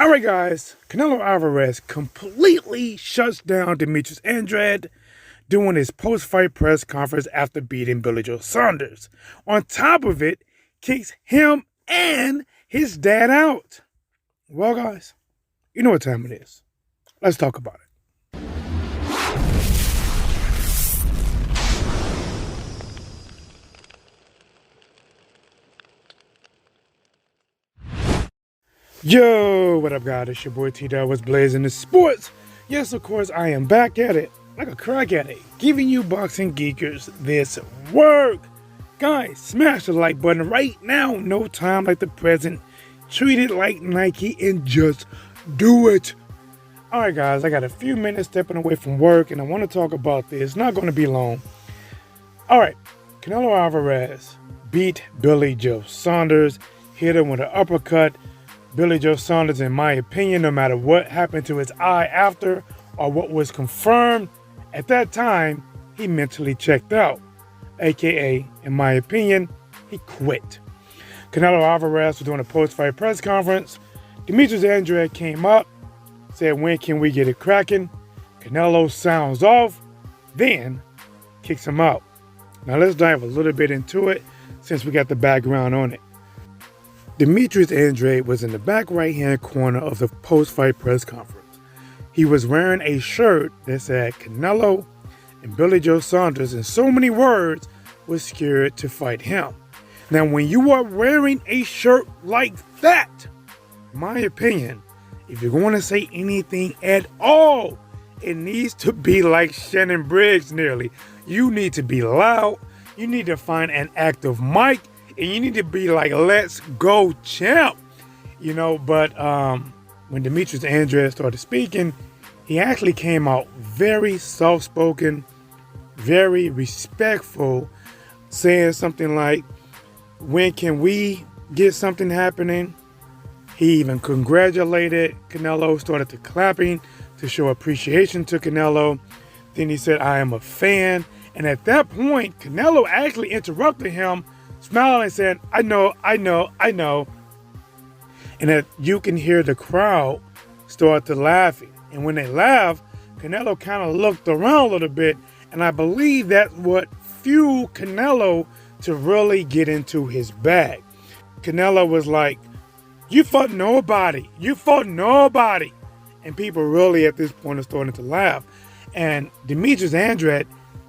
All right, guys, Canelo Alvarez completely shuts down Demetrius Andrade doing his post-fight press conference after beating Billy Joe Saunders. On top of it, kicks him and his dad out. Well, guys, you know what time it is. Let's talk about it. Yo, what up, guys? It's your boy TDub, Whatsblazing the sports. Yes, of course, I am back at it, like a crack at it, giving you boxing geekers this work. Guys, smash the like button right now. No time like the present. Treat it like Nike and just do it. All right, guys, I got a few minutes stepping away from work, and I want to talk about this. It's not going to be long. All right, Canelo Alvarez beat Billy Joe Saunders, hit him with an uppercut. Billy Joe Saunders, in my opinion, no matter what happened to his eye after or what was confirmed, at that time, he mentally checked out. AKA, in my opinion, he quit. Canelo Alvarez was doing a post-fight press conference. Demetrius Andrade came up, said, "When can we get it cracking?" Canelo sounds off, then kicks him out. Now let's dive a little bit into it since we got the background on it. Demetrius Andrade was in the back right-hand corner of the post-fight press conference. He was wearing a shirt that said Canelo and Billy Joe Saunders, in so many words, was scared to fight him. Now, when you are wearing a shirt like that, in my opinion, if you're going to say anything at all, it needs to be like Shannon Briggs nearly. You need to be loud. You need to find an active mic. And you need to be like, "Let's go, champ." You know, but when Demetrius Andrade started speaking, he actually came out very soft-spoken, very respectful, saying something like, "When can we get something happening?" He even congratulated Canelo, started to clapping to show appreciation to Canelo. Then he said, "I am a fan." And at that point, Canelo actually interrupted him, smiling and saying, I know. And that you can hear the crowd start to laughing. And when they laugh, Canelo kind of looked around a little bit. And I believe that's what fueled Canelo to really get into his bag. Canelo was like, "You fought nobody. You fought nobody." And people really at this point are starting to laugh. And Demetrius Andrade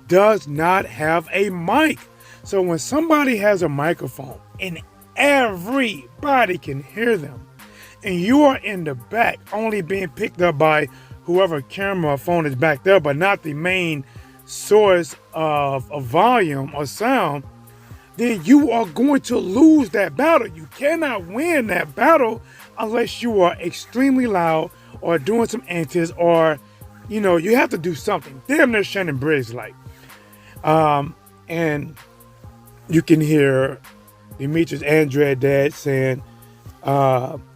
does not have a mic. So when somebody has a microphone and everybody can hear them, and you are in the back only being picked up by whoever camera or phone is back there, but not the main source of volume or sound, then you are going to lose that battle. You cannot win that battle unless you are extremely loud or doing some antics, or, you know, you have to do something. Damn near Shannon Briggs like. And you can hear Demetrius Andrade dad saying,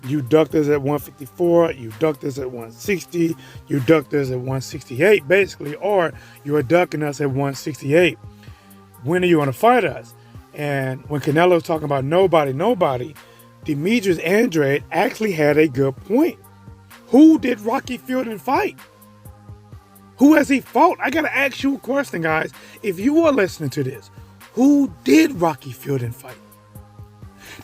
"You ducked us at 154, you ducked us at 160, you ducked us at 168, basically, or you are ducking us at 168. When are you going to fight us?" And when Canelo's talking about nobody, Demetrius Andrade actually had a good point. Who did Rocky Fielding fight? Who has he fought? I got to ask you a question, guys. If you are listening to this, who did Rocky Fielding fight?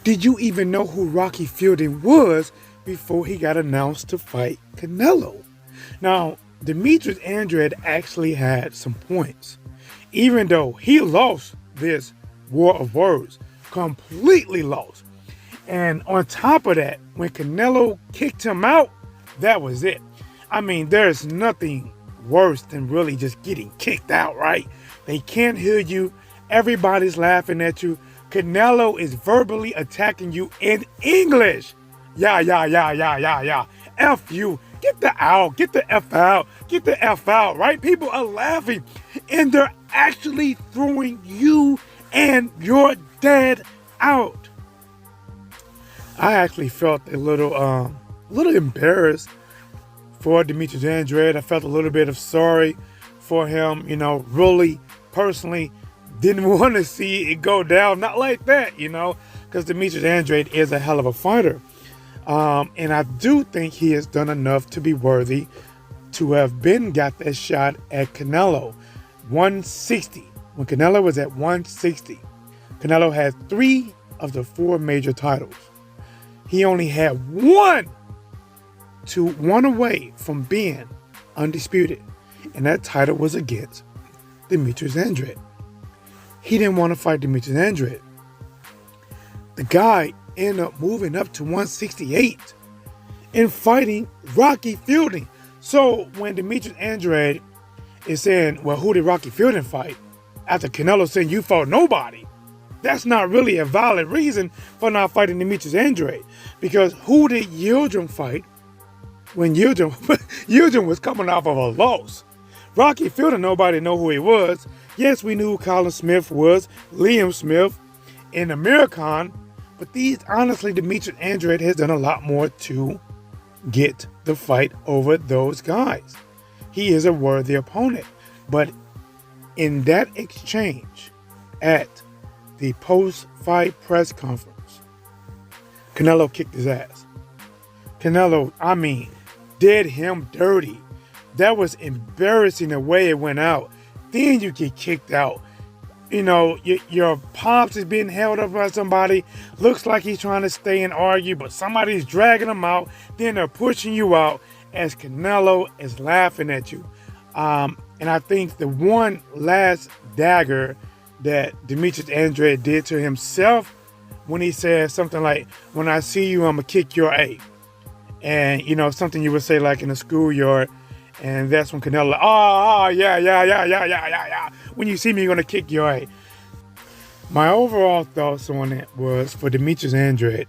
Did you even know who Rocky Fielding was before he got announced to fight Canelo? Now, Demetrius Andrade actually had some points. Even though he lost this war of words, completely lost. And on top of that, when Canelo kicked him out, that was it. I mean, there's nothing worse than really just getting kicked out, right? They can't hear you. Everybody's laughing at you. Canelo is verbally attacking you in English. Yeah. F you. Get the out. Get the F out. Get the F out, right? People are laughing. And they're actually throwing you and your dad out. I actually felt a little embarrassed for Demetrius Andrade. I felt a little bit of sorry for him, you know, really personally didn't want to see it go down. Not like that, you know, because Demetrius Andrade is a hell of a fighter. And I do think he has done enough to be worthy to have got that shot at Canelo. 160. When Canelo was at 160, Canelo had 3 of the 4 major titles. He only had one away from being undisputed, and that title was against Demetrius Andrade. He didn't want to fight Demetrius Andrade. The guy ended up moving up to 168 and fighting Rocky Fielding. So when Demetrius Andrade is saying, well, who did Rocky Fielding fight? After Canelo saying you fought nobody, that's not really a valid reason for not fighting Demetrius Andrade. Because who did Yildirim fight when Yildirim was coming off of a loss? Rocky Fielding, nobody know who he was. Yes, we knew who Colin Smith was, Liam Smith, and Amir Khan. But honestly, Demetrius Andrade has done a lot more to get the fight over those guys. He is a worthy opponent. But in that exchange at the post-fight press conference, Canelo kicked his ass. Canelo, did him dirty. That was embarrassing the way it went out. Then you get kicked out. You know, your pops is being held up by somebody. Looks like he's trying to stay and argue, but somebody's dragging him out. Then they're pushing you out as Canelo is laughing at you. And I think the one last dagger that Demetrius Andrade did to himself when he said something like, when I see you, I'm going to kick your A. And, you know, something you would say like in a schoolyard. And that's when Canelo, yeah. When you see me, you're going to kick your A. My overall thoughts on it was, for Demetrius Andrade,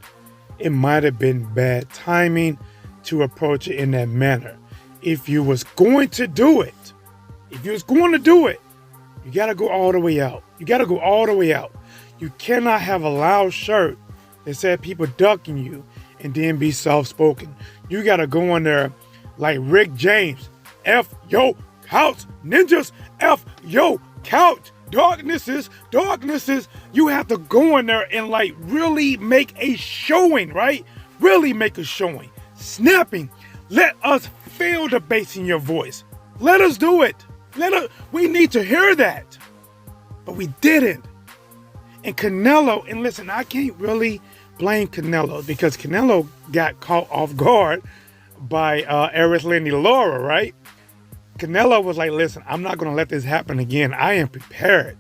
it might have been bad timing to approach it in that manner. If you was going to do it, you got to go all the way out. You cannot have a loud shirt that said people ducking you and then be soft-spoken. You got to go in there like Rick James. F yo couch ninjas, F yo couch darknesses. You have to go in there and like really make a showing, right? Really make a showing. Snapping. Let us feel the bass in your voice. Let us do it. We need to hear that. But we didn't. And Canelo, and listen, I can't really blame Canelo because Canelo got caught off guard by Eris Lenny Laura, right? Canelo was like, listen, I'm not going to let this happen again. I am prepared.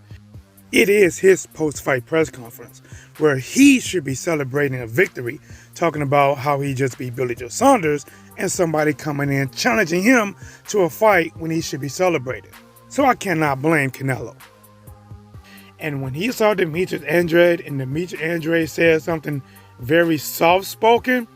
It is his post-fight press conference where he should be celebrating a victory, talking about how he just beat Billy Joe Saunders and somebody coming in challenging him to a fight when he should be celebrating. So I cannot blame Canelo. And when he saw Demetrius Andrade and Demetrius Andrade said something very soft-spoken,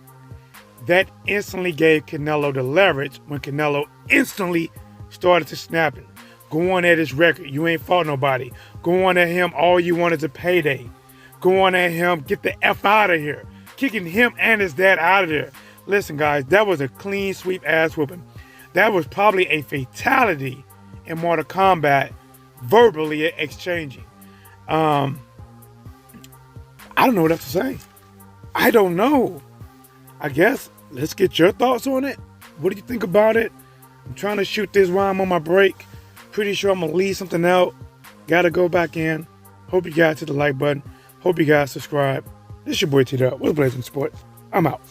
that instantly gave Canelo the leverage when Canelo instantly started to snap it. Going at his record. You ain't fought nobody. Going at him. All you want is a payday. Going at him. Get the F out of here. Kicking him and his dad out of there. Listen, guys. That was a clean sweep ass whooping. That was probably a fatality in Mortal Kombat. Verbally exchanging. I don't know what else to say. I don't know. I guess let's get your thoughts on it. What do you think about it? I'm trying to shoot this rhyme on my break. Pretty sure I'm going to leave something out. Got to go back in. Hope you guys hit the like button. Hope you guys subscribe. This is your boy TDub. Whatsblazing Sports. I'm out.